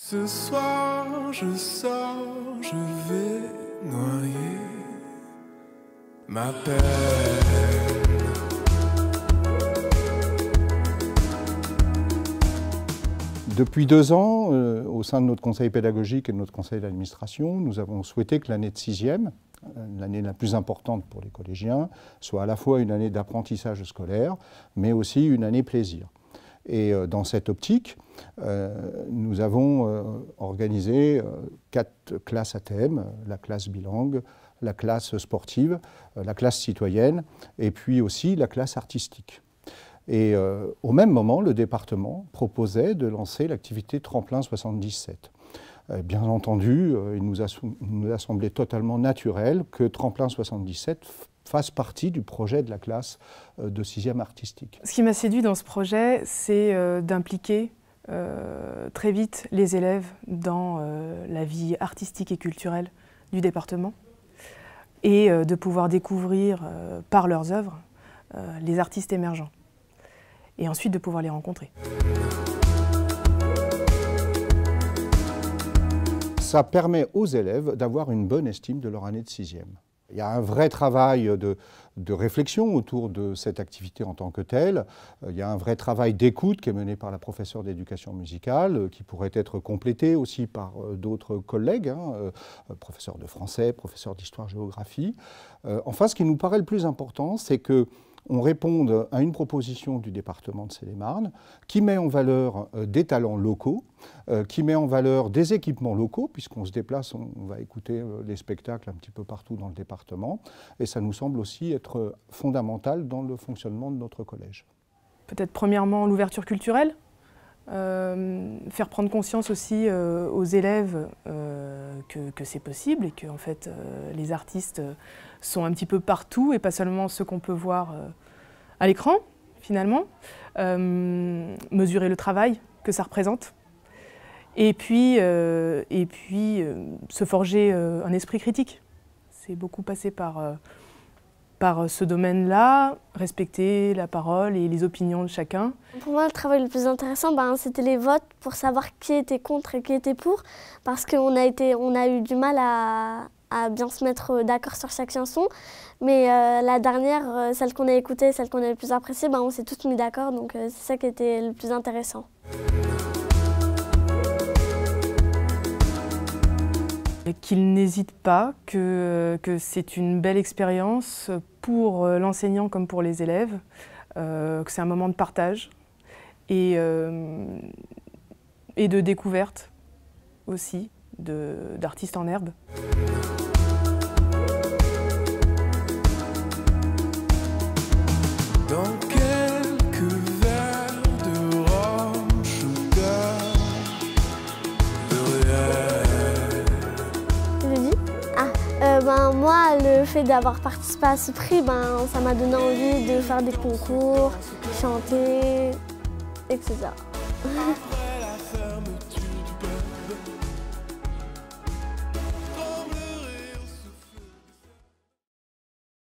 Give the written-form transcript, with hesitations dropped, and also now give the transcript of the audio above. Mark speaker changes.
Speaker 1: Ce soir, je sors, je vais noyer ma peine.
Speaker 2: Depuis 2 ans, au sein de notre conseil pédagogique et de notre conseil d'administration, nous avons souhaité que l'année de 6e, l'année la plus importante pour les collégiens, soit à la fois une année d'apprentissage scolaire, mais aussi une année plaisir. Et dans cette optique, nous avons organisé 4 classes à thème, la classe bilingue, la classe sportive, la classe citoyenne et puis aussi la classe artistique. Et au même moment, le département proposait de lancer l'activité Tremplin 77. Bien entendu, il nous a semblé totalement naturel que Tremplin 77 fasse partie du projet de la classe de 6e artistique.
Speaker 3: Ce qui m'a séduit dans ce projet, c'est d'impliquer très vite les élèves dans la vie artistique et culturelle du département et de pouvoir découvrir par leurs œuvres les artistes émergents et ensuite de pouvoir les rencontrer.
Speaker 2: Ça permet aux élèves d'avoir une bonne estime de leur année de 6e. Il y a un vrai travail de réflexion autour de cette activité en tant que telle. Il y a un vrai travail d'écoute qui est mené par la professeure d'éducation musicale, qui pourrait être complété aussi par d'autres collègues, professeurs de français, professeurs d'histoire-géographie. Enfin, ce qui nous paraît le plus important, c'est qu'on réponde à une proposition du département de Seine-et-Marne qui met en valeur des talents locaux, qui met en valeur des équipements locaux, puisqu'on se déplace, on va écouter les spectacles un petit peu partout dans le département, et ça nous semble aussi être fondamental dans le fonctionnement de notre collège.
Speaker 3: Peut-être premièrement l'ouverture culturelle, faire prendre conscience aussi aux élèves que c'est possible et que en fait, les artistes sont un petit peu partout et pas seulement ceux qu'on peut voir à l'écran finalement, mesurer le travail que ça représente et puis se forger un esprit critique. C'est beaucoup passé par ce domaine-là, respecter la parole et les opinions de chacun.
Speaker 4: Pour moi, le travail le plus intéressant, c'était les votes pour savoir qui était contre et qui était pour, parce qu'on a eu du mal à bien se mettre d'accord sur chaque chanson. Mais la dernière, celle qu'on a écoutée, celle qu'on a le plus appréciée, on s'est tous mis d'accord, donc c'est ça qui était le plus intéressant.
Speaker 3: Qu'il n'hésite pas, que c'est une belle expérience pour l'enseignant comme pour les élèves, que c'est un moment de partage et de découverte aussi d'artistes en herbe.
Speaker 1: Dans quelques verres de rhum sugar de réel.
Speaker 4: Tu le dis ? Moi, le fait d'avoir participé à ce prix, ça m'a donné envie de faire des concours, chanter, etc.
Speaker 1: Après la fermeture.